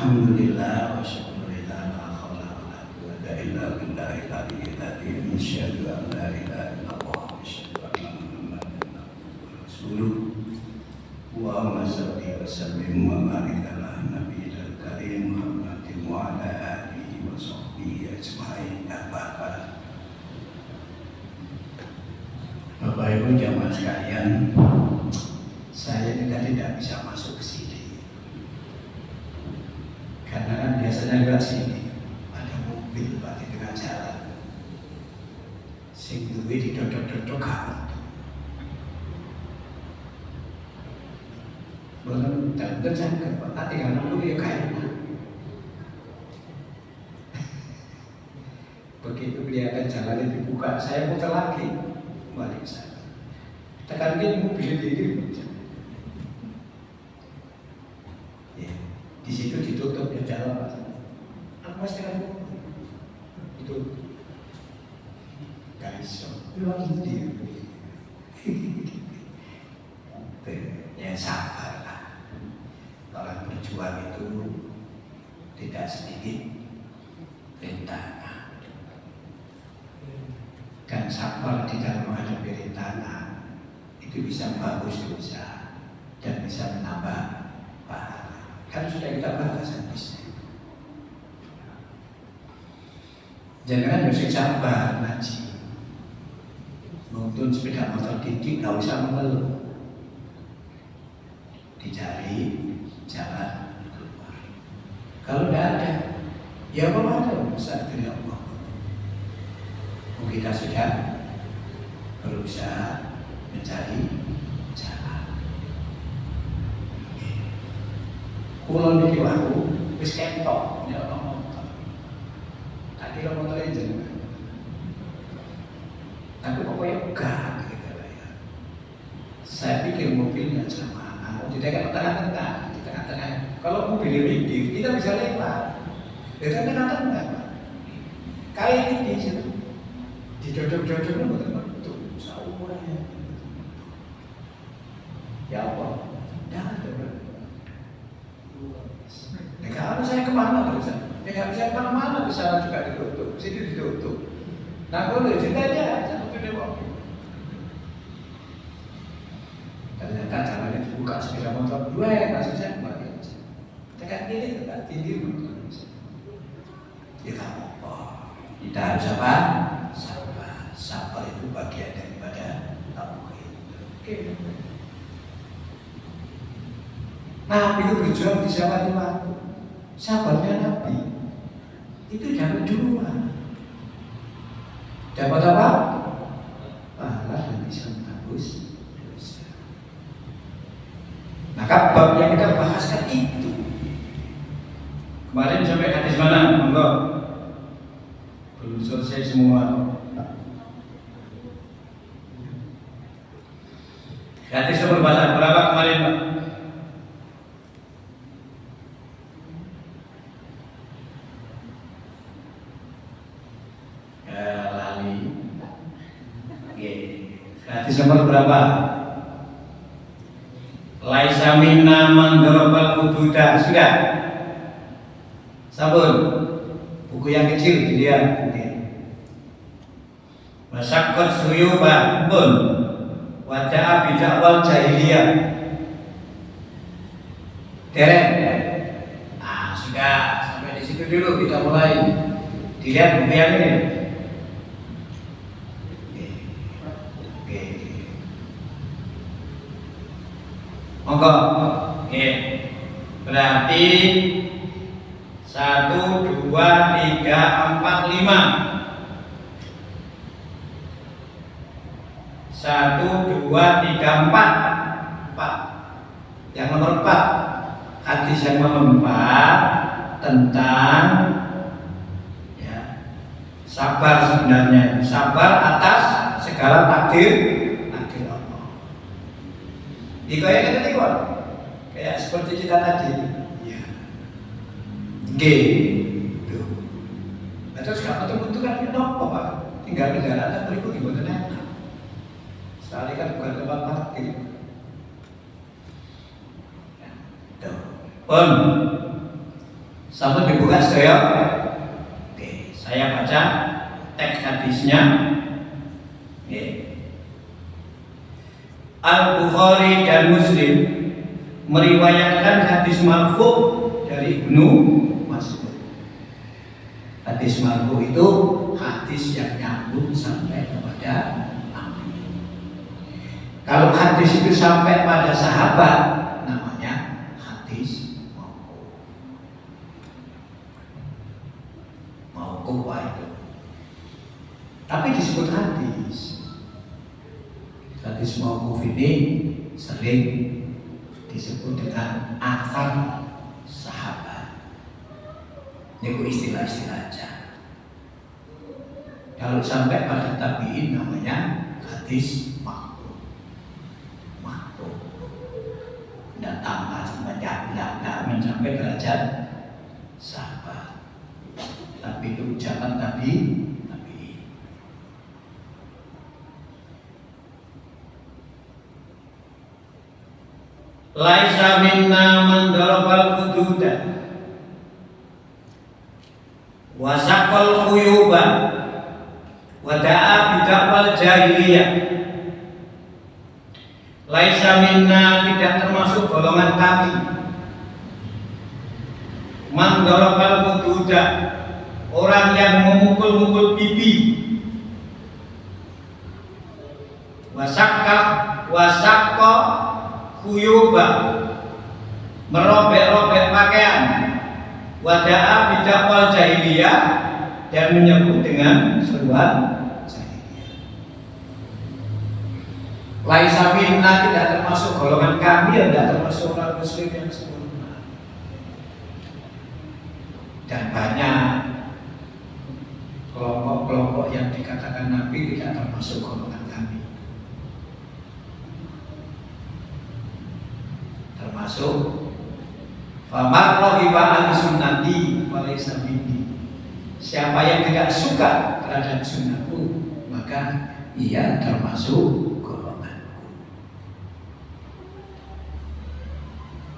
Alhamdulillah wa syukurillah la haula wa la quwwata illa billahil aliyyil azim. Asyhadu an la ilaha illallah wa asyhadu anna Muhammadan abduhu wa rasuluh. Allahumma shalli wa sallim wa barik ala nabiyil karim Muhammadin wa ala alihi wa sahbihi ajma'in. Bapak Ibu jamaah sekalian, saya tidak bisa masuk ke sini karena kan biasanya lewat sini ada mobil Pak di tengah jalan sing duwe didodok-dodok kawan. Belum terjangkau Pak, nanti kan dulu ya kayak begitu kelihatan jalannya dibuka, saya putar lagi balik sana. Tekan dia mobil ini di situ ditutup ya jalan. Apa sekarang itu guys, lagi ya sabarlah. Orang berjuang itu tidak sedikit rintangan, dan sabar di dalam menghadapi rintangan itu bisa bagus dosa dan bisa menambah pahala. Kan sudah kita bahas habisnya. Jangan harus sabar ngaji. Nuntun sepeda motor didik nggak usah mengeluh. Dicari jalan keluar. Kalau tidak ada, ya apa saat dari Allah. Kita sudah berusaha mencari jalan. Kulon niki wae wis kentok ya motor. Tadi lo motor jeneng. Tapi pokoknya enggak gitu ya. Saya pikir mobilnya sama, di tengah-tengah, di tengah-tengah. Kalau mobil ringgit, kita bisa lewat. Di tengah-tengah. Kali ini di situ dicocok-cocoknya betul-betul saurannya. Ya Allah, jangan coba. Kalau saya kemana terus? Ya nggak bisa kemana-mana, bisa juga ditutup, sini ditutup. Nah boleh ceritanya aja untuk dewa. Ternyata caranya dibuka sepeda motor dua, masih saya kembali aja. Tekan kiri, tekan tinggi motor. Ya apa? Kita harus apa? Sabar itu bagian daripada tauhid. Oke. Nabi itu berjuang di zaman waktu. Sabarnya Nabi itu dapat dua. Dapat apa? Pahala dan bisa menebus dosa. Maka bab yang kita bahaskan itu kemarin sampai hadis mana? Monggo. Belum selesai semua. Hadis nomor berapa kemarin Pak? Lali. Oke. Hadis nomor berapa? Laisa minna man darabal hududa. Sudah? Sabun. Buku yang kecil dilihat. Oke. Masakkot suyuba pun wajah bidakwal jahiliyah. Derek. Ah sudah, sampai di situ dulu kita mulai. Dilihat buku yang ini. Oke. Monggo. Oke. Berarti 1, 2, 3, 4, 5. 1, 2, 3, 4. Yang nomor 4, hadis yang nomor 4 tentang ya, sabar sebenarnya, sabar atas segala takdir Allah. Kayak tadi kok, kayak seperti kita tadi. Ya. Gitu. Nah, terus kalau betul-betul kan kenapa Pak? Tinggal kendaraan berikut gimana enak. Sekali kan bukan tempat parkir. Pun Sampun dibuka sedaya. Oke, saya baca teks hadisnya. Oke. Al-Bukhari dan Muslim meriwayatkan hadis marfu dari Ibnu Mas'ud. Hadis marfu itu hadis yang nyambung sampai kepada Nabi. Kalau hadis itu sampai pada sahabat, namanya hadis mauquf itu. Tapi disebut hadis. Hadis mauquf ini sering disebut dengan athar sahabat. Ini istilah-istilah aja. Kalau sampai pada tabi'in namanya hadis mauquf. Tidak tambah tidak mencapai derajat sahabat. Tapi itu ucapan tabi'in. Laisa minna man darabal hududa wa saqal khuyuba wa da'a bid'awal jahiliyah. Laisa minna, tidak termasuk golongan kami, man darabal hududa, orang yang memukul-mukul pipi, wa saqqa khuyuba, merobek-robek pakaian, wada'a bid'awal jahiliyah, dan menyebut dengan seruan jahiliyah. Laisa minna, tidak termasuk golongan kami, tidak termasuk orang muslim yang sempurna. Dan banyak kelompok-kelompok yang dikatakan Nabi tidak termasuk golongan kami. Termasuk famar rohiba al-sunnati falaysa minni, siapa yang tidak suka terhadap sunnahku maka ia termasuk golonganku.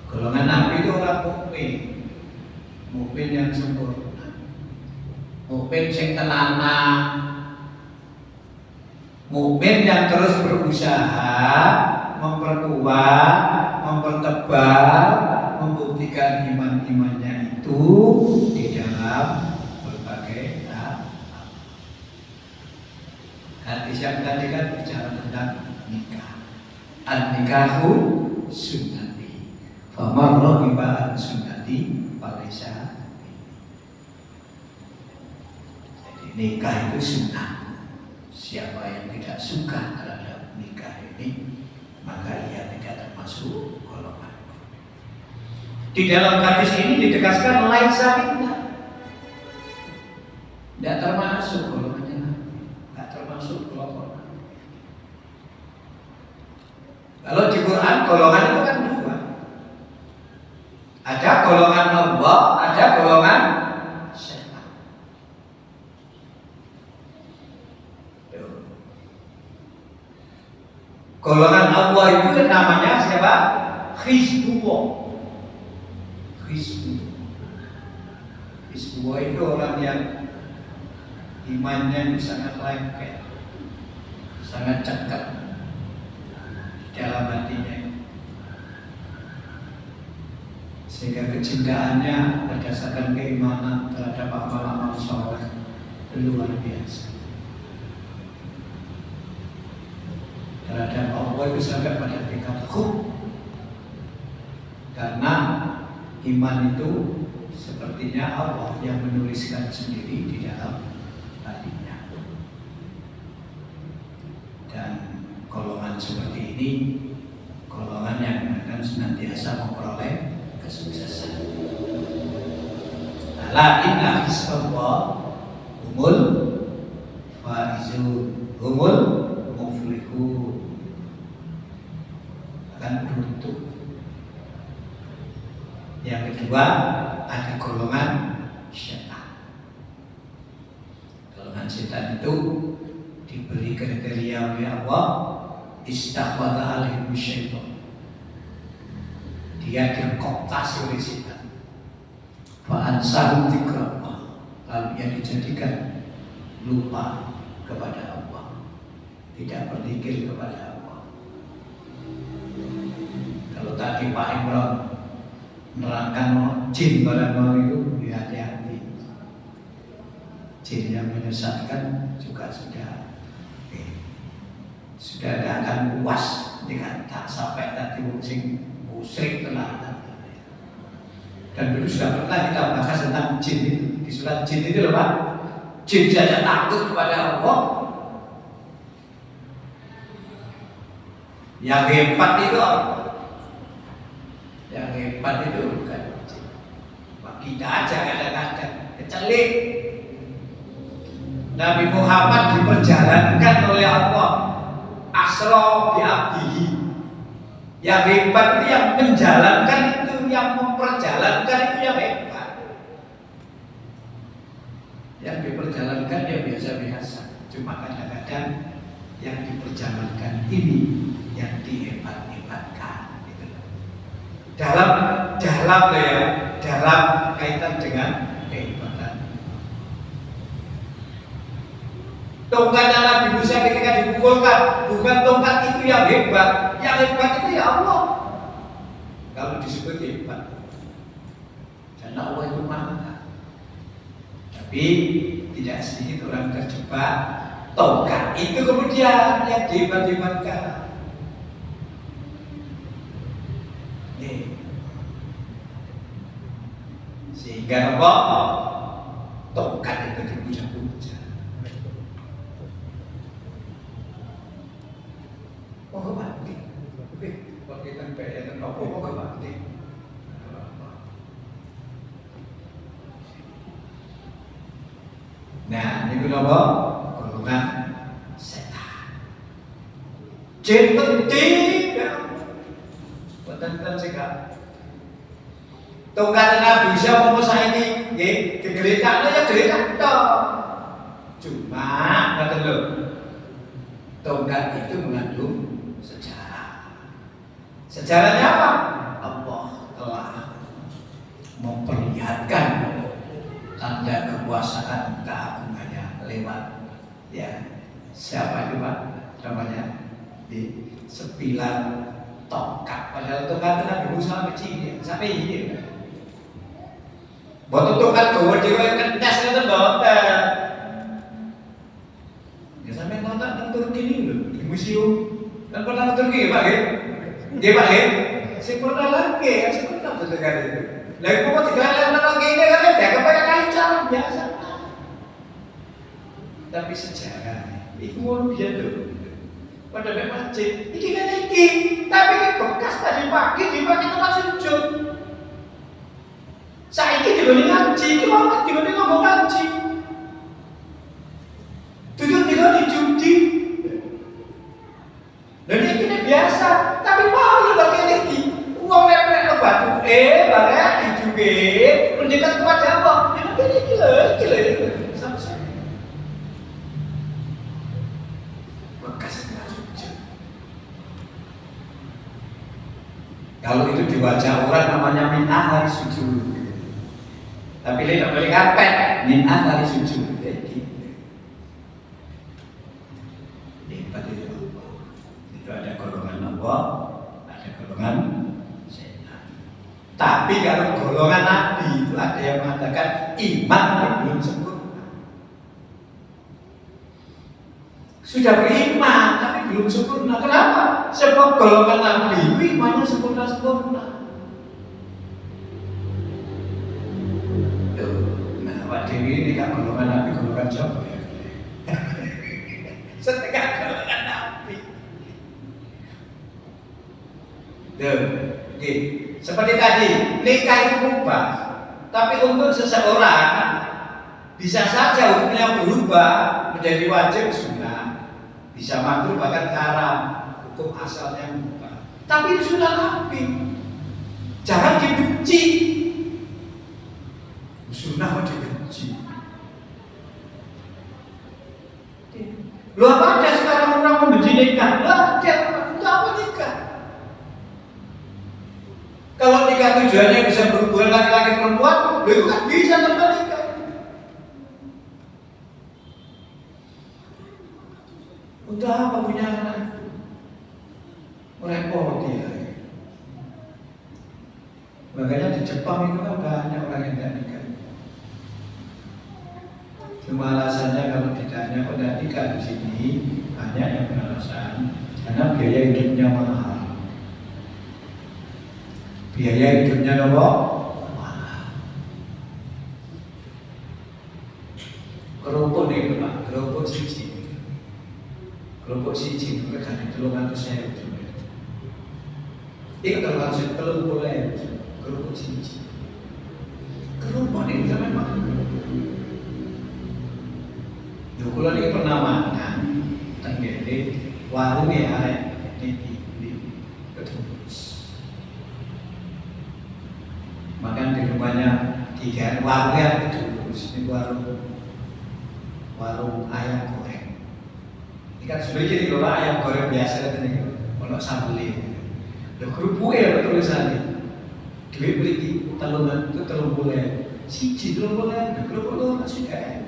Golongan Nabi itu orang mukmin yang sempurna, mukmin yang tenanan, mukmin yang terus berusaha memperkuat, mempertebal, membuktikan iman-imannya itu di dalam berbagai hal. Hadis yang tadi kan bicara tentang nikah. An-nikahu sunnati, faman raghiba an sunnati falaysa minni. Jadi nikah itu sunnah. Siapa yang tidak suka terhadap nikah ini, maka ia tidak termasuk golongan. Di dalam hadis ini ditegaskan laisa minna, tidak termasuk golongannya, tidak termasuk golongan. Kalau di Quran golongan itu kan dua, ada golongan Allah, ada golongan setan. Golongan Allah itu namanya siapa? Hizbullah. Hizbullah itu orang yang imannya sangat lengket, sangat cekap dalam hatinya, sehingga kecintaannya berdasarkan keimanan terhadap amal-amal soleh luar biasa. Terhadap Allah itu sampai pada tingkat hub, karena iman itu sepertinya Allah yang menuliskan sendiri di dalam hatinya. Dan golongan seperti ini golongan yang akan senantiasa memperoleh kesuksesan. La inna hisballah humul faizun, humul muflihun, akan beruntung. Yang kedua, ada golongan setan. Golongan setan itu diberi kriteria oleh Allah, istaghfara alaihim syaitan. Dia dikooptasi oleh setan. fa'ansahum dzikrallah, lalu ia dijadikan lupa kepada Allah, tidak berzikir kepada Allah. Kalau tadi Pak Imran menerangkan jin pada malam itu, hati-hati. Jin yang menyesatkan juga sudah tidak akan puas dengan tak sampai tadi musyrik tenanan. Dan dulu sudah pernah kita bahas tentang jin itu di surat jin itu loh Pak. Jin saja takut kepada Allah. Yang hebat itu apa? Yang hebat itu bukan jin. Kita aja kadang-kadang kecelik. Nabi Muhammad diperjalankan oleh Allah asra bi abdihi. Yang hebat itu yang menjalankan itu, yang memperjalankan itu yang hebat. Yang diperjalankan ya biasa-biasa. Cuma kadang-kadang yang diperjalankan ini yang dihebat-hebatkan gitu. Dalam kaitan dengan kehebatan. Tongkatnya Nabi Musa ketika dipukulkan, bukan tongkat itu yang hebat itu ya Allah. Kalau disebut hebat, karena Allah itu maha. Tapi tidak sedikit orang terjebak tongkat itu kemudian yang dihebat-hebatkan. Sehingga apa? Tongkat itu dipuja-puja. Oh mati. Kok kita bayangkan apa mati. Nah, ini apa? Golongan setan. Jin penting. Betul-betul sikap. Tongkat Nabi bisa mau saiki nggih digeletakno ya geletak tok. Cuma ngoten lho. Tongkat itu mengandung sejarah. Sejarahnya apa? Allah telah memperlihatkan tanda kekuasaan keagungannya lewat ya siapa itu Pak namanya di sepilan tongkat. Padahal tongkat Nabi Musa kecil ya sampai ini. Boten tongkat gawe dhewe kentas ngoten mboten. Ya sampe nonton nang Turki ini lho, di museum. Kan pernah ke Turki ya, Pak nggih? Nggih, Pak nggih. Sing pernah lagi, sing pernah betul kali itu. Lah iku kok digawe nang kene kan ya kepaya kancam biasa. Tapi sejarah iku ngono biyen lho. Pada masjid, iki kan iki, tapi ini bekas tadi pagi dipakai tempat sujud. Saiki digone ngaji, iki mau digone ngomong ngaji. Duduk digone judi. Dan ini biasa, tapi mau lho kene iki. Wong nek batu, bareng dijuke, mendekat kepada Allah. Ini iki lho. Sampai bekas kalau itu dibaca orang namanya min athari sujud. Tapi tidak boleh karpet min athari sujud. Hebat itu. Itu ada golongan Allah, ada golongan setan. Tapi kalau golongan Nabi itu ada yang mengatakan iman belum sempurna. Sudah beriman tapi belum sempurna. Kenapa? Sebab golongan Nabi itu imannya sempurna-sempurna. Nah, Pak Dewi ini kan golongan Nabi, golongan siapa ya? Setengah golongan Nabi. Seperti tadi, nikah itu mubah. Tapi untuk seseorang bisa saja hukumnya berubah menjadi wajib sunnah, bisa makruh bahkan haram. Hukum asalnya mubah. Tapi itu sudah Nabi. Jangan dibenci. Sunnah kok dibenci. Loh apa ada sekarang orang membenci nikah? Loh ada, untuk apa nikah? Kalau nikah ketika tujuannya bisa berhubungan laki-laki perempuan, itu kan bisa kembalikan. Untuk apa punya anak? Merepoti ya. Makanya di Jepang itu kan banyak orang yang tidak nikah. Cuma alasannya kalau ditanya kok tidak nikah di sini, banyak yang beralasan karena biaya hidupnya mahal. Biaya hidupnya mahal. Kerupuk itu Pak, kerupuk siji. Kerupuk siji itu kan 300.000. Ini kalau harus 30.000. Kerupuk siji. Kerupuk ini kan memang. Yo kula niki pernah makan teng kene warung ya arek di Ketubus. Makan di rumahnya tiga warungnya Ketubus, ini warung ayam goreng. Ini kan sebenarnya jadi kalau ayam goreng biasa kan ini ono sambelnya. Lho kerupuknya ada tulisannya. Duit beli 30.000. Siji 30.000. Kerupuk itu masih kayak.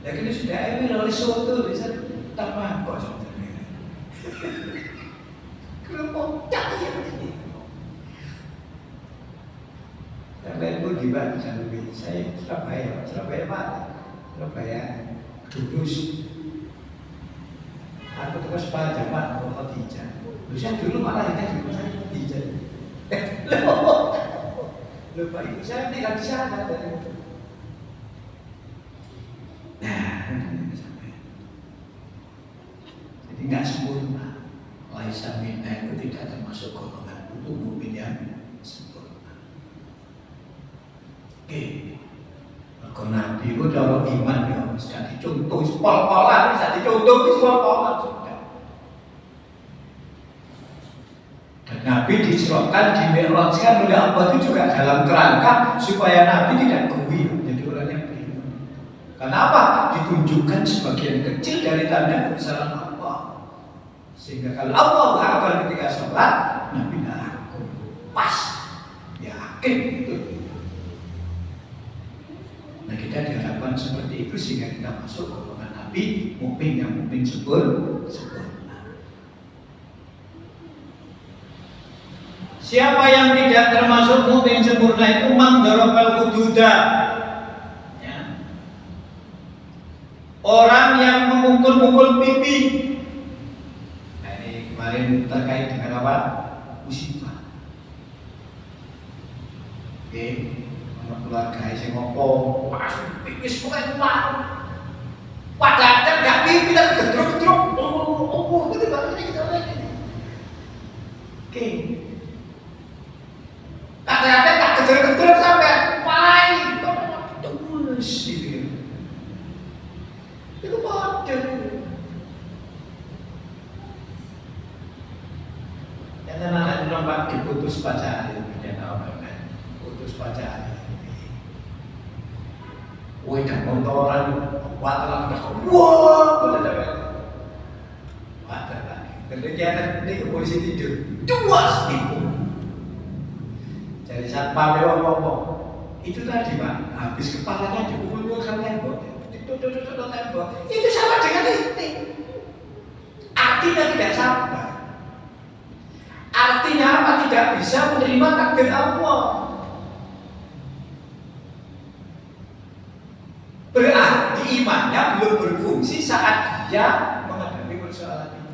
Ya kita sudah ada oleh soto bisa tambah kok sebenarnya. Kerupuk tak ya begini. Sampai itu gimana sampai saya Surabaya mana? Surabaya Kudus. Aku terus pada zaman Khadijah. Saya dulu malah ingat di rumah saya Khadijah. Lupa ibu saya tinggal di sana dari itu. Nah, jadi nggak sempurna. Laisa minna itu tidak termasuk golongan itu mukmin yang sempurna. Oke, kalau Nabi itu kalau iman ya bisa dicontoh, pol-polan bisa dicontoh, pol-polan sudah. Dan Nabi diisrokan, dimi'rajkan oleh Allah itu juga dalam kerangka supaya Nabi tidak gowi menjadi orang yang beriman. Kenapa? Ditunjukkan sebagian kecil dari tanda kebesaran Allah. Sehingga kalau Allah akbar ketika sholat, Nabi tidak pas, yakin itu. Nah kita diharapkan seperti itu sehingga kita masuk golongan Nabi, mukmin yang mukmin sempurna. Siapa yang tidak termasuk mukmin sempurna itu mangdarabal hududa. Orang yang memukul-mukul pipi. Nah ini kemarin terkait dengan apa? Musibah. Oke, anak keluarga saya ngomong, pas pipi semua itu mau. Padahal nggak pipi tapi gedruk-gedruk. Gitu banget kita lagi. Oke. Kadang-kadang tak gedruk-gedruk sampai paling terus gitu. Itu bodoh. Yang anak nampak diputus pacaran, dia tahu kan? Putus pacaran. Woi dan motoran, watalan dah, wah, boleh dapat. Watalan. Kemudian ini ke polisi tidur, duas itu. Jadi satpam ngomong, itu tadi Pak, habis kepalanya dipukul sama tembok. Itu sama dengan ini. Artinya tidak sabar. Artinya apa? Tidak bisa menerima takdir Allah. Berarti imannya belum berfungsi saat dia menghadapi persoalan ini.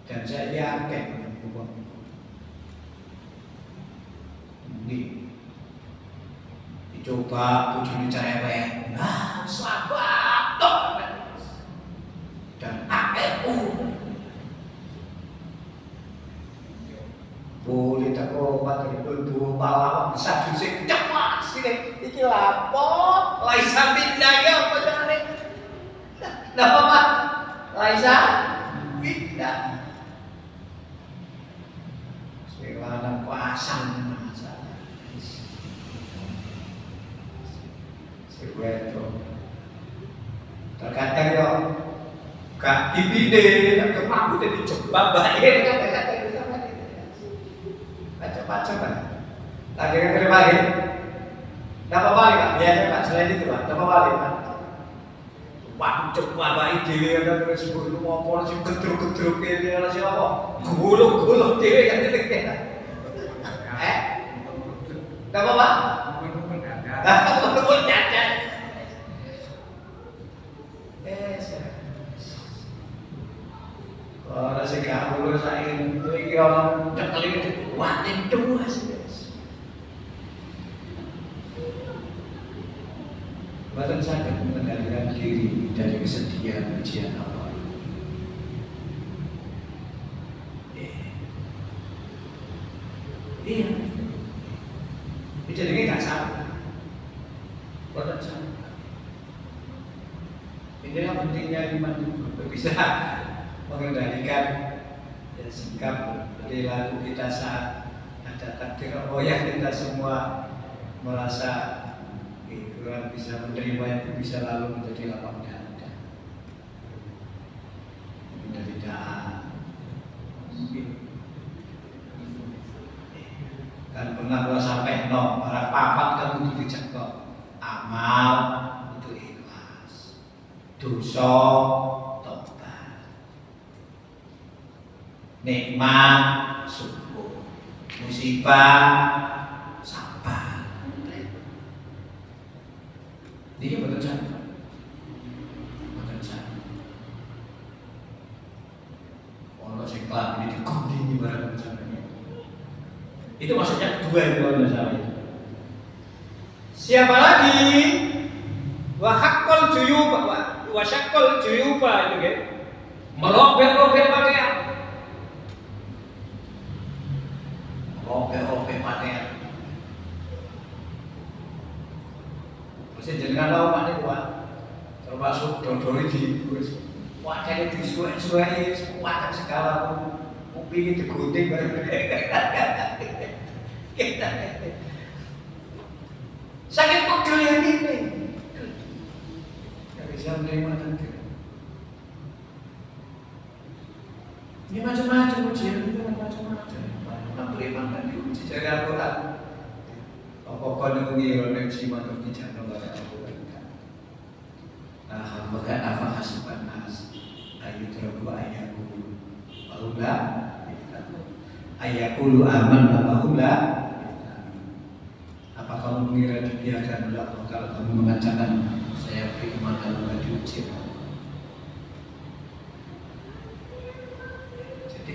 Dan saya yakin ini dicoba bujuni cerewet, nah sahabat dan ARU boleh tak obat itu dua pahlawan bisa jusik cepat sini iki lapor Laisa pindah ya apa jane nah apa Laisa pindah sekarang pasang sesuatu terkadang yo gak dipilih, gak kemampu jadi coba bayar macam-macam kan. Lagi terima lagi. Dapat balik Pak, biasanya Pak selain itu Pak, dapat balik Pak. Waktu coba Pak ide ada terus itu mau polisi gedruk-gedruk ini ala siapa? Gulung-gulung dewe kan itu kita. Dapat Pak? Gulung jajan. Kalau si kamu saya ini orang cekali itu watin dua sih. Bahkan saya mengendalikan diri dari kesedihan ujian awal. Iya. Jadi nggak salah. Bahkan salah. Inilah pentingnya iman itu bisa mengendalikan sikap perilaku kita saat ada takdir Allah yang kita semua merasa kurang bisa menerima itu bisa lalu menjadi lapang dada, penderitaan. Dan pernah sampai para papat kamu itu dicekok amal itu ikhlas, dosa nikmat syukur, musibah sabar. Ini betul betul. Kalau sekelas ini digunting barang macamnya. Itu maksudnya dua itu masalah itu. Siapa lagi? Wahakkol juyuba, wasyakkol juyuba itu kan? Merobek-robek pakaian. Robek-robek pakaian. Mesti jenengan tahu mana kuat. Termasuk dodori di wajahnya disuai-suai, kuat segala pun. Kuping itu digunting kita. Sakit pegel yang ini. Gak bisa menerima nanti. Ini macam-macam ujian itu macam-macam. Beriman dan diuji dari Al-Quran. Pokoknya mengira nafsi mata tidak membaca Al-Quran. Maka apa hasiban nas ayutraku ayakulu bahula ayakulu aman bahula. Apa kamu mengira dibiarkan oleh Allah kalau kamu mengatakan saya beriman dan tidak diuji?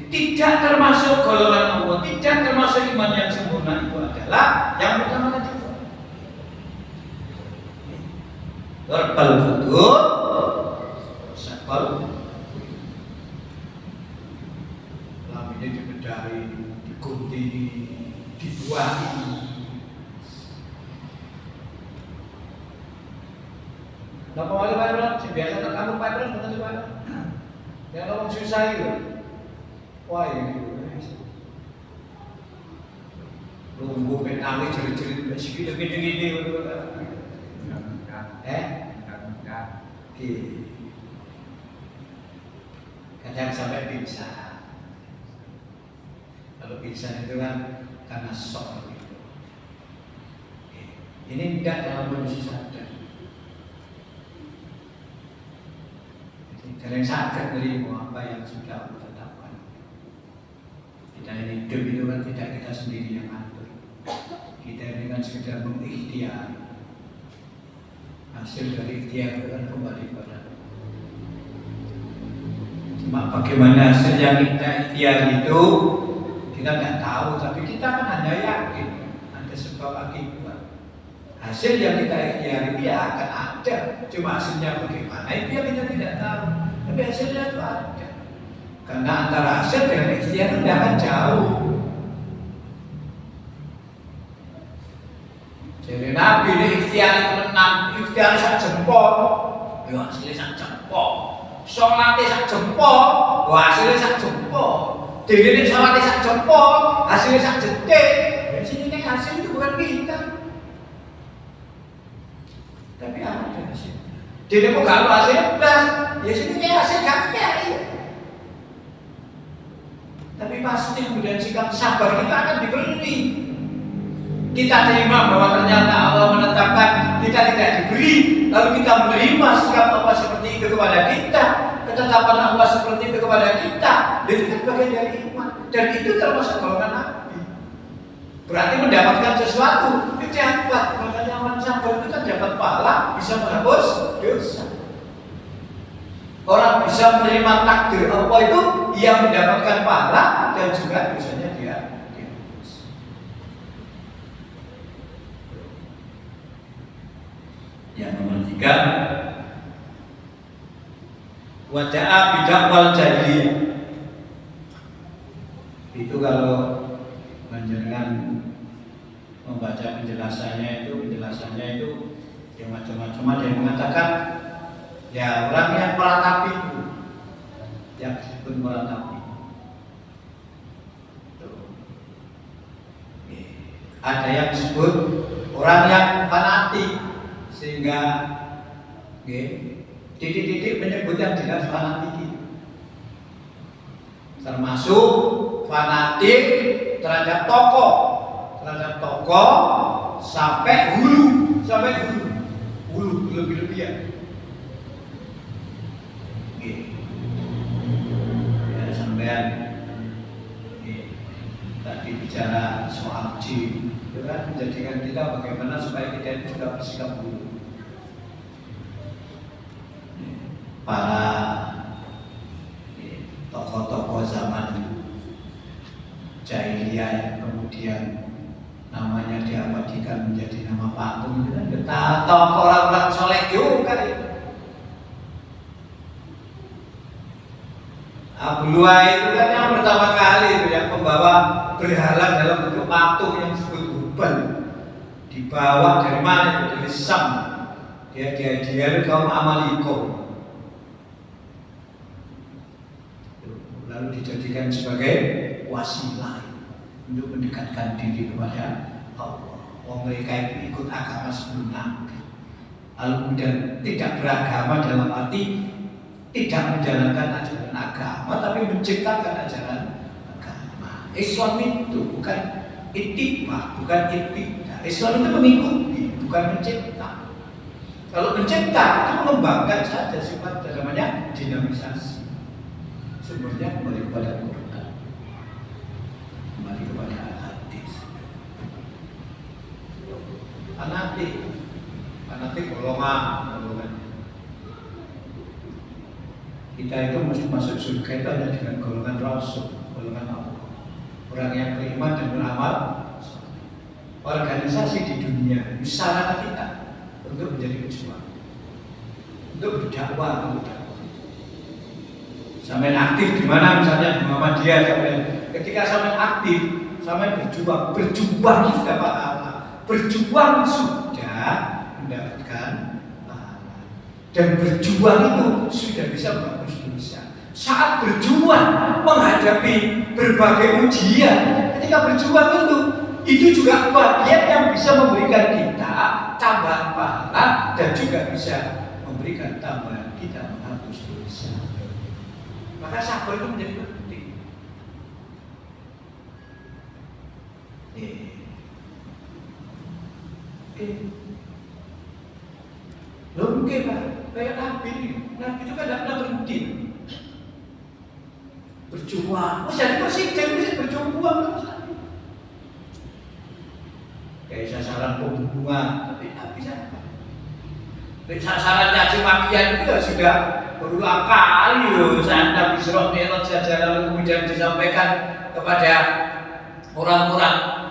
Tidak termasuk golongan Allah, tidak termasuk iman yang sempurna itu adalah yang pertama tadi. Verbal betul, sakal. Lam ini dibedahi, digunting, dibuahi. Napa wali Pak? Biasa kamu Pak betul Pak. Yang ngomong susah itu. Wah ini lumbu petani jerit-jerit meski lebih tinggi kadang sampai pingsan. Kalau pingsan itu kan karena shock gitu. Ini tidak dalam kondisi sadar. Jadi sadar menerima apa yang sudah ditetapkan. Kita ini hidup itu kan tidak kita sendiri yang atur. Kita ini kan sekedar mengikhtiar. Hasil dari ikhtiar itu kan kembali pada Allah. Cuma bagaimana hasil yang kita ikhtiar itu kita nggak tahu, tapi kita kan hanya yakin ada sebab akibat. Hasil yang kita ikhtiar itu ya akan ada. Cuma hasilnya bagaimana itu yang kita tidak tahu. Tapi hasilnya itu ada. Karena antara hasil dan ikhtiar itu akan jauh. Jadi Nabi ini ikhtiar itu menang, ikhtiar sak jempol, ya hasilnya sak jempol. Sholatnya sak jempol, hasilnya sak jempol. Jadi ini sholatnya sak jempol, hasilnya sak jentik. Di sini hasil itu bukan kita. Tapi ada hasil. Jadi kok kalau hasilnya belas, ya sini hasil gak ada. Tapi pasti kemudian sikap sabar kita akan diberi. Kita terima bahwa ternyata Allah menetapkan kita tidak diberi, lalu kita menerima sikap Allah seperti itu kepada kita, ketetapan Allah seperti itu kepada kita. Itu kan bagian dari iman, dan itu termasuk golongan Nabi. Berarti mendapatkan sesuatu itu dapat. Makanya aman sabar itu kan dapat pahala, bisa menghapus dosa. Orang bisa menerima takdir Allah itu ia mendapatkan pahala dan juga dosanya dia dihapus. Yang nomor 3, waja'a bidakwal jahiliyah. Itu kalau menjenengan membaca penjelasannya itu yang macam-macam. Ada yang mengatakan ya orang yang meratapi itu, yang disebut meratapi. Ada yang disebut orang yang fanatik, sehingga titik-titik menyebut yang jelas fanatik itu. Termasuk fanatik terhadap tokoh sampai hulu berlebihan. Ya, sampean tadi bicara soal jin, itu kan menjadikan kita bagaimana supaya kita itu juga bersikap dulu. Para tokoh-tokoh zaman jahiliyah yang kemudian namanya diabadikan menjadi nama patung, itu kan kita tokoh orang-orang soleh juga itu. Abu Luwai itu kan yang pertama kali itu yang membawa berhala dalam bentuk patung yang disebut Hubal, dibawa dari mana itu? Dari Sam. Dia kaum Amaliko, lalu dijadikan sebagai wasilah untuk mendekatkan diri kepada Allah. Mereka itu ikut agama sebelum Nabi, lalu kemudian tidak beragama dalam arti tidak menjalankan ajaran agama, tapi menciptakan ajaran agama. Islam itu bukan ittiba, bukan ibtidah. Islam itu mengikuti, bukan mencipta. Kalau mencipta itu mengembangkan saja sifat, namanya dinamisasi. Sumbernya kembali kepada Quran, kembali kepada hadis. Fanatik golongan. Kita itu mesti masuk surga itu hanya dengan golongan Rasul, golongan Allah, orang yang beriman dan beramal. Organisasi di dunia usaha kita untuk menjadi pejuang, untuk berdakwah, sampai aktif di mana, misalnya di Muhammadiyah. Ketika sampai aktif, sampai berjuang sudah pahala, berjuang sudah mendapatkan pahala, dan berjuang itu sudah bisa menghapus dosa. Saat berjuang menghadapi berbagai ujian, ketika berjuang itu juga bagian yang bisa memberikan kita tambahan pahala dan juga bisa memberikan tambahan kita menghapus dosa. Maka sabar itu menjadi penting. Mungkin Pak, kayak Nabi itu kan tidak pernah berhenti berjuang. Jadi presiden bisa berjuang terus. Kayak sasaran pembunuhan, tapi tidak bisa. Sasaran caci makian itu sudah berulang kali loh. Saat Nabi Isra Mi'raj saja lalu kemudian disampaikan kepada orang-orang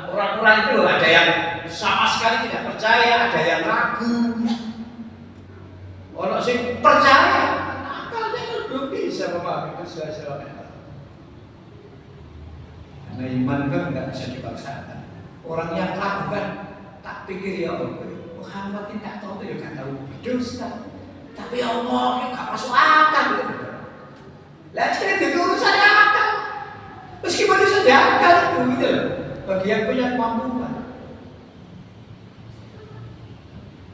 itu loh, ada yang sama sekali tidak percaya, ada yang ragu. Orang sing percaya, akalnya itu belum bisa memahami Isra Mi'raj. Karena iman kan nggak bisa dipaksakan. Orang yang ragu kan tak pikir ya Allah, Muhammad tidak tahu itu ya tahu berdosa, tapi Allah nggak masuk akal. Lah jadi itu urusan akal. Meskipun itu saja akal itu gitu loh. Bagi yang punya kemampuan.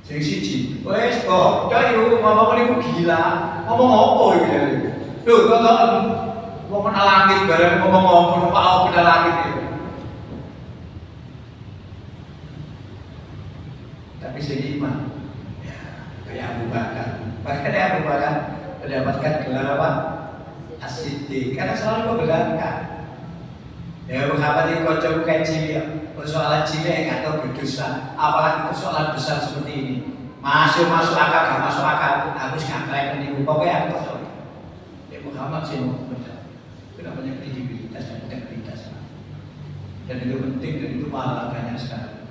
Sing siji, wes kok, dah yuk ngomong ini gila, ngomong apa gitu. Loh, kalau Wong kena langit bareng ngomong apa kena langit itu. Tapi sing iman ya kayak Abu Bakar. Makanya Abu Bakar mendapatkan gelar apa? As-Siddiq karena selalu membenarkan. Ya Muhammad ini kocok bukan cilik, persoalan cilik nggak tahu berdosa, apalagi persoalan besar seperti ini. Masuk akal, nggak masuk akal, harus ngakalain ini. Pokoknya aku tahu. Ya Muhammad sih mau benar. Kenapa banyak kredibilitas dan integritas. Dan itu penting dan itu pahala banyak sekali.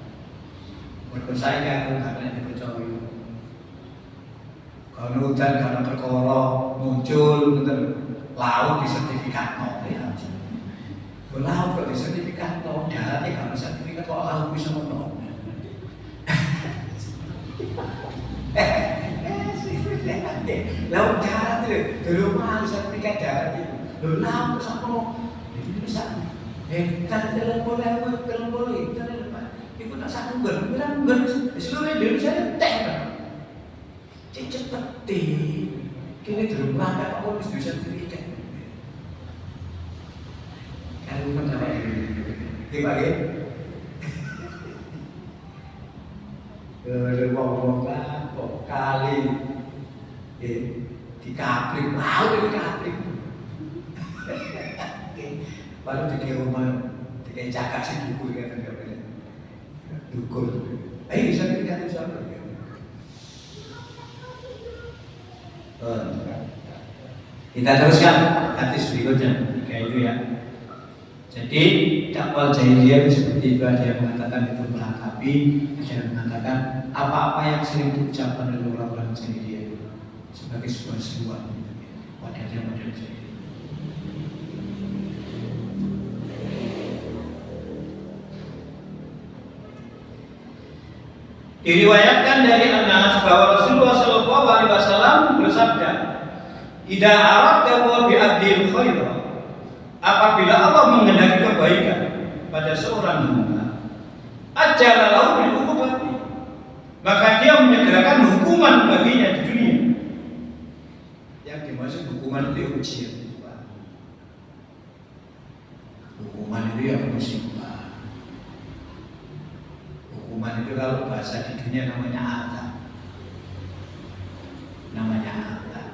Berpercaya aku nggak pernah dipercaya. Kalau hutan karena perkara muncul, betul laut di sertifikat no ya. Laut kok di sertifikat no, daratnya kalau sertifikat kok laut bisa menol. Laut darat itu, dulu mah sertifikat darat itu, dulu laut sama ini bisa. Tadi dalam boleh, itu tak sanggup ber, seluruh Indonesia teh kan, cepet deh, kini dulu mah kalau bisa sertifikat. Kalau pertama dibagi wong kali dikapling laut dikapling baru di rumah dikai cakap si dukur kan dukur ayo bisa dikatakan siapa kita teruskan hadis berikutnya kayak itu ya. Jadi dakwah jahiliyah itu seperti itu, ada yang mengatakan itu melengkapi, ada yang mengatakan apa-apa yang sering diucapkan oleh orang-orang jahiliyah sebagai sebuah seruan model-model jahiliyah. Diriwayatkan dari Anas bahwa Rasulullah SAW bersabda, "Idza aradta bi abdil khaira." Apabila Allah menghendaki kebaikan pada seorang hamba, ajala lahu bil uqubati, maka dia menyegerakan hukuman baginya di dunia. Yang dimaksud hukuman itu ujian. Hukuman itu yang musibah. Hukuman itu kalau bahasa di dunia namanya azab. Namanya azab.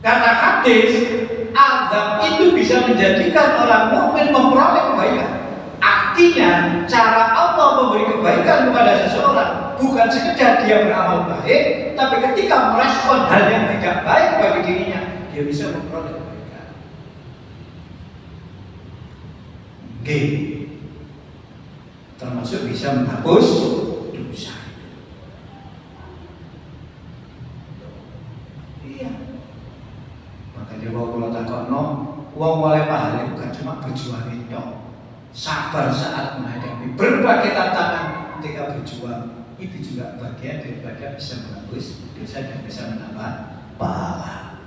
Kata hadis, azab itu bisa menjadikan orang mukmin memperoleh kebaikan. Artinya, cara Allah memberi kebaikan kepada seseorang bukan sekedar dia beramal baik, tapi ketika merespon hal yang tidak baik bagi dirinya, dia bisa memperoleh kebaikan. Oke. Termasuk bisa menghapus dosa. Kalau takokno wong oleh pahala bukan cuma berjuang itu, sabar saat menghadapi berbagai tantangan ketika berjuang itu juga bagian daripada bisa menghapus dosa dan bisa menambah pahala.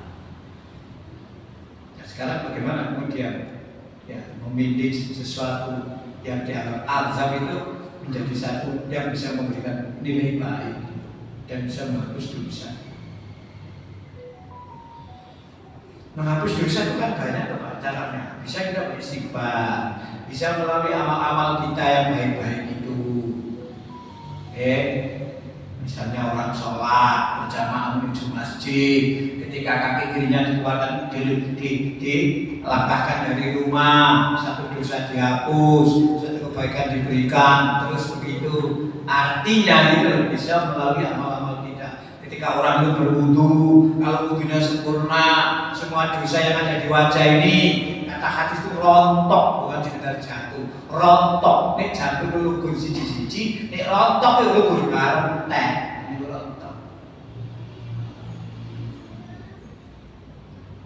Nah, sekarang bagaimana kemudian ya memilih sesuatu yang dianggap azab itu menjadi satu yang bisa memberikan nilai baik dan bisa menghapus dosa. Menghapus dosa itu kan banyak caranya. Bisa kita beristighfar, bisa melalui amal-amal kita yang baik-baik itu. Misalnya orang sholat berjamaah menuju masjid, ketika kaki kirinya dikeluarkan dilangkahkan dari rumah, satu dosa dihapus, satu kebaikan diberikan, terus begitu. Artinya itu bisa melalui amal-amal. Ketika orang itu berwudu, kalau wudunya sempurna, semua dosa yang ada di wajah ini, kata hadis itu rontok, bukan sekedar jatuh, rontok. Nek jatuh itu lugur siji-siji, nek rontok itu lugur kartek, itu rontok.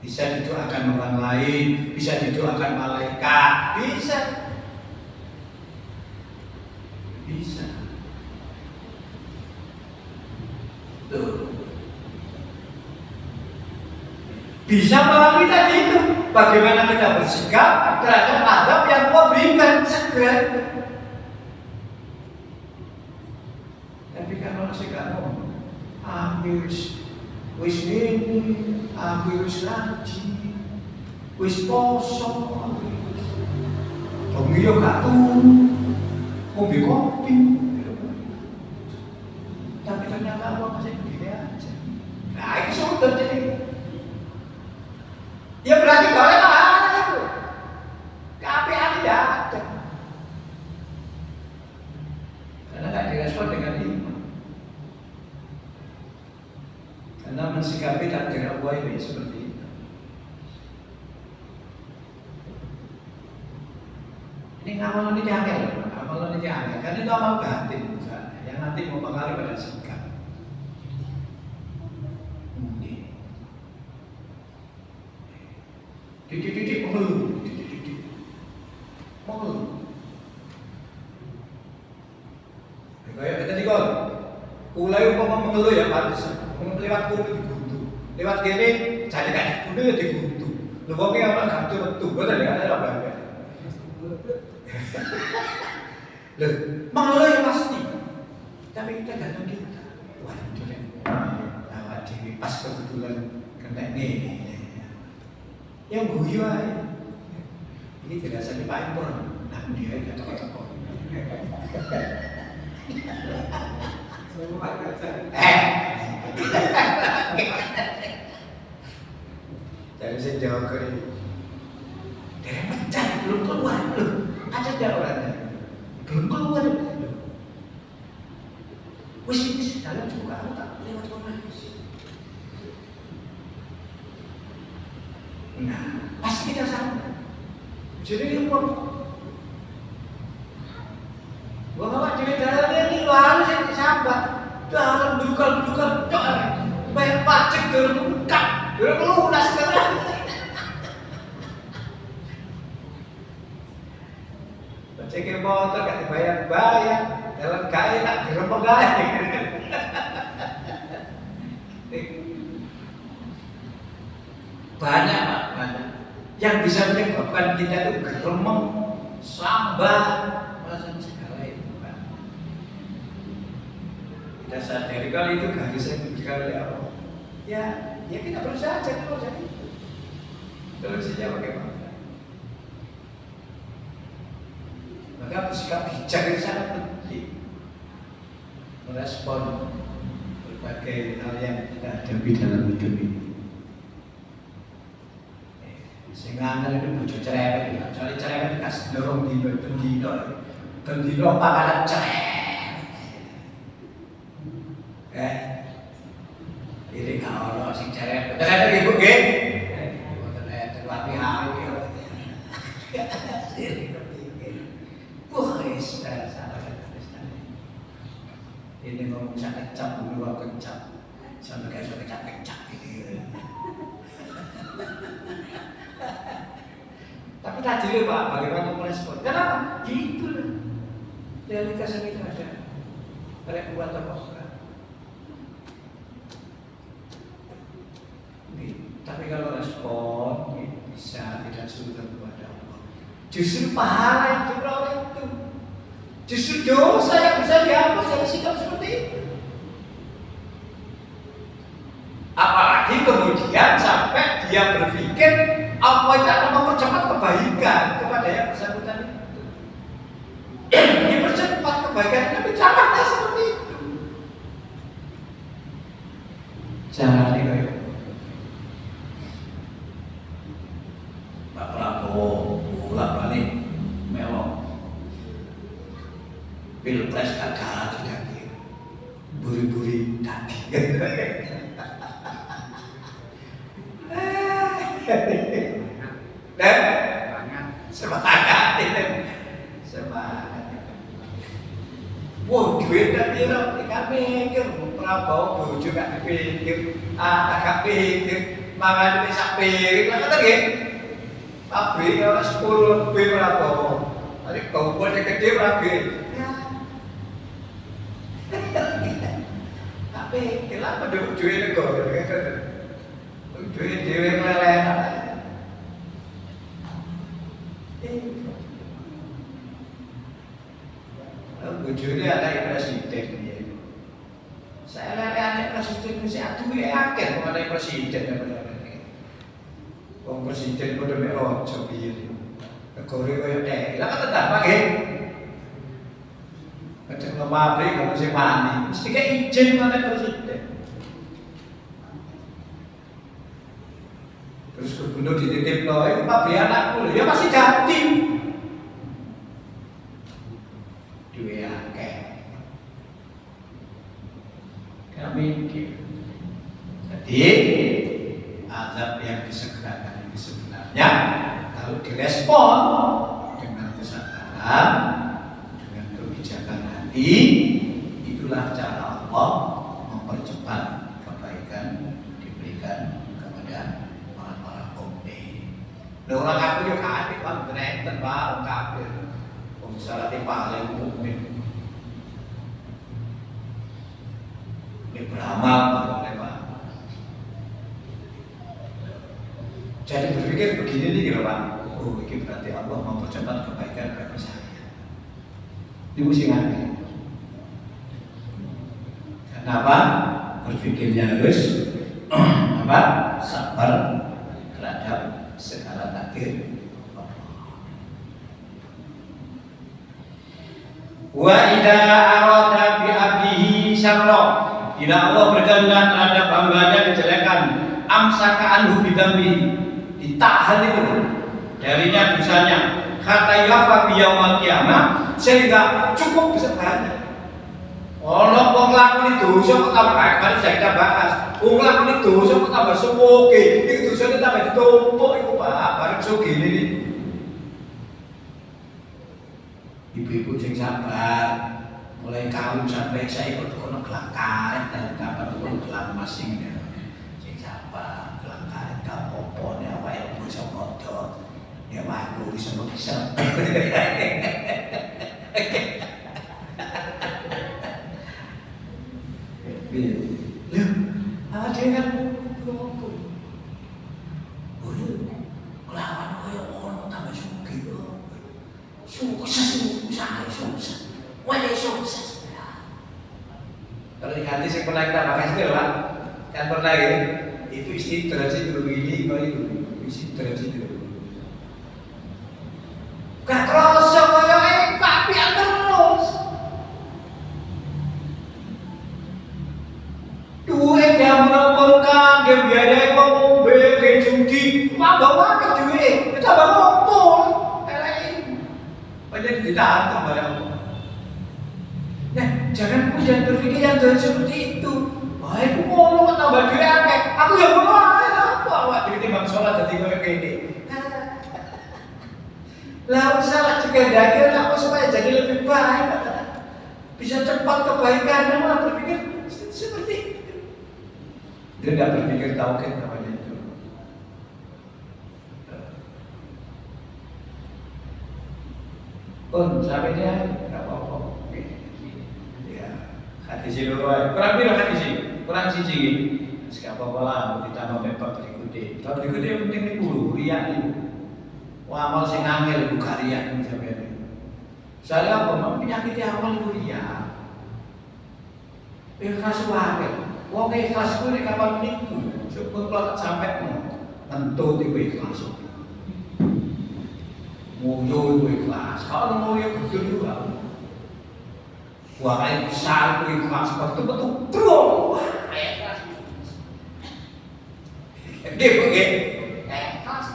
Bisa didoakan orang lain, bisa didoakan malaikat, bisa. Bisa melalui tadi itu, bagaimana kita bersikap terhadap azab yang Allah berikan segera. Tapi kan manusia nggak mau, wis ini, aku wis ngaji, wis poso, bengi yo gak turu, ngombe kopi. Tapi ternyata aku masih begini aja. Nah, itu sudah jadi. Ya berarti kalau ada itu, keapian tidak ada. Karena tidak direspon dengan iman. Karena mensikapi takdir Allah ini seperti itu. Ini ngamal ini angel, amal ini angel. Karena itu amal batin misalnya, yang nanti mempengaruhi pada sikap. Titik-titik mengeluh, titik-titik mengeluh. Kayak tadi kan, mulai umpama mengeluh ya pantas. Lewat kudu digundu, lewat kene jadi kayak kudu ya digundu. Lho kok ki ana gantu metu, boten ya ada apa. Loh, mengeluh ya pasti. Tapi kita gantung kita. Waduh ya. Awak dhewe pas kebetulan kena nih. Yang guyu aja. Ini jelasan Pak Impor. Nah, dia kata-kata. Jadi saya jawab ke ini. Dari pecah belum keluar loh. Ada jawabannya. Belum keluar. Wis dalam juga aku tak lewat mana. Nah, pasti kita sama. Jadi ini pun bahwa jadi dalamnya ini harus yang disambat. Dalam berduka-duka doa, bayar pajak berbuka, berlunas sekarang. Pajak motor gak dibayar-bayar, dalam kaya tak dirempeng lagi. Banyak Pak, banyak yang bisa menyebabkan kita itu geremeng, sambat, macam segala itu Pak. Kita sadari kalau itu garis yang diberikan oleh Allah. Ya kita berusaha aja kalau jadi. Kalau saja bagaimana? Maka bersikap bijak itu sangat penting. Merespon berbagai hal yang kita hadapi dalam hidup ini. Sehingga anda itu bujuk cerewet, soalnya cerewet dikasih dorong bendino pakanan cerewet. Ini kalau si cerewet, betul-betul ibu geng, betul-betul latihan. Wah, salah. Ini ngomong sangat kecap, dulu kecap, sampai kayak sudah kecap ini. Tapi tadi loh Pak, bagaimana merespon? Kenapa? Gitu loh. Realitas yang itu ada. Mereka buat apa? Tapi kalau respon bisa tidak sulit kepada Allah. Justru pahala yang diperoleh itu. Justru dosa yang bisa dihapus dari sikap seperti itu. Apalagi kemudian sampai dia berpikir apa itu akan mempercepat kebaikan kepada yang bersangkutan itu. Dipercepat kebaikan itu bicaranya seperti itu. Jangan dikaya. Pak Prabowo bolak-balik melok. Pilpres gagal tidak buri-buri tadi. Semangat. Wah, duit dan piro, gak mikir, Prabowo bojo gak pikir, gak pikir, mangan bisa piring, lah kata nggih. Pabrik ora 10 lebih Prabowo. Tadi kompor gede pabrik. Tapi kira penduduk duit negara. Duit dhewe meleleh. Bojone anak presiden ya. Saya lele presiden mesti aduwe akeh mengenai presiden apa. Wong presiden padha mek raja piye. Negara kaya nek. Lah kan tetap nggih. Macam pabrik kalau sing mani, mesti kayak izin mengenai presiden. Terus gubernur dititipno, itu pabrik anakku lho, ya masih jadi. Duwe akeh. Mikir. Jadi azab yang disegerakan ini sebenarnya kalau direspon dengan kesadaran, dengan kebijakan hati, itulah cara Allah mempercepat kebaikan diberikan kepada orang-orang mukmin. Orang kafir yo kafir kan bener orang kafir. Wong salate paling mukmin. Beramal oleh Pak. Jadi berpikir begini nih gitu Pak. Oh, ini berarti Allah mempercepat kebaikan bagi saya. Ini mesti ngerti. Kenapa? Berpikirnya harus apa? Sabar terhadap segala takdir. Wa idza arada bi abdihi syarra. Bila Allah berkehendak terhadap hambanya kejelekan, amsaka anhu bidambi, ditahan itu darinya dosanya, kata yafa biyaumil qiyamah, sehingga cukup bisa banyak. Ono wong lakoni dosa kok tambah kan saya bahas. Wong lakoni dosa kok tambah suwoke, iki dosane tambah ditumpuk iku Pak, bareng sugih iki. Ibu-ibu sing sabar. Mulai kawin sampai saya ikut kono kelangkaret dan kapan pun kelang masing sing siapa kelangkaret kapopo ne awake bisa moto ya aku bisa ada kan kelawan koyo ono tambah sukses wajah sukses. Kalau di hati saya pernah kita pakai sendiri Pak, kan pernah ya. Itu istidraji dulu ini, kalau itu istidraji dulu. Gak terasa kayak tapi terus. Duit yang mengumpulkan, dia biayai ngombe, dia judi, bawa ke duit, kita bawa ngumpul. Banyak ditahan kepada Allah. Nah, jangan berpikir yang seperti itu. Wah, aku ngomong tambah duit akeh. Aku yang ngono ae apa awak duit timbang salat dadi koyo kene. Lah salah juga daging aku supaya jadi lebih baik. Bisa cepat kebaikan, malah berpikir seperti itu. Dia tidak berpikir tauhid namanya itu. Sampai dia enggak apa-apa. Hadis itu kurang bilang hadis ini, kurang siji ini. Siapa pula ditambah bebas berikutnya. Tapi berikutnya yang penting itu riak itu. Amal sing angel buka riak ini sampai ini. Saya apa? Penyakit amal itu riak. Ikhlas wae. Wong ikhlas kuwi nek kapan niku, syukur kalau sampai tentu itu ikhlas. Ngoyo ikhlas. Kalau ngoyo kudu juga. Wah, yang besar itu ikhlas, betul-betul bro. Kayak ikhlas. Oke. Kayak ikhlas.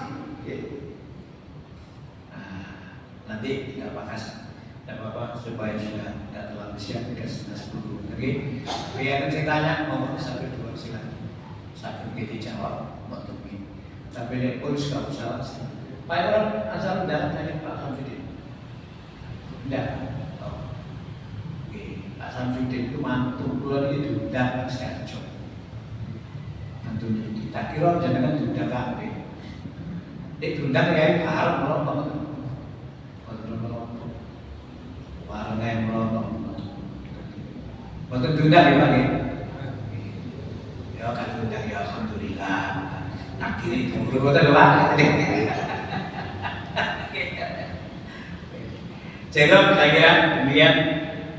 Nanti kita bahas. Tidak apa-apa, supaya sudah tidak terlalu siap, kita sudah 10. Oke. Yang saya tanya, ngomong 1, 2, silakan. 1 kita jawab, untuk ini. Tapi ini pun sudah salah. Pak Iwan, asal udah tanya Pak Samsudin. Tidak. Pak Samsudin itu mantu kula iki diundang Siarjo. Mantune kita kira jenengan diundang kabeh. Nek diundang ya bareng melompok. Bareng ae melompok. Mboten diundang ya Pak nggih. Ya kan diundang ya alhamdulillah. Takdir itu mboten Pak. Jadi saya kira demikian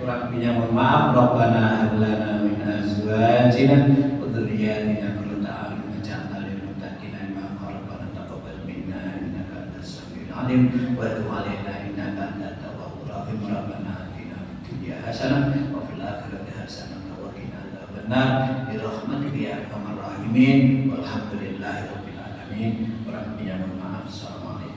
kurang lebihnya mohon maaf. Rabbana hab lana min azwajina wa dzurriyyatina qurrata a'yun waj'alna lil muttaqina imama. Rabbana taqabbal minna innaka antas samiul alim wa tub 'alaina innaka antat tawwabur rahim. Rabbana atina fid dunya hasanah wa fil akhirati hasanah wa qina adzabannar bi rahmatika ya arhamar rahimin. Walhamdulillahi rabbil alamin. Kurang lebihnya mohon maaf. Assalamualaikum.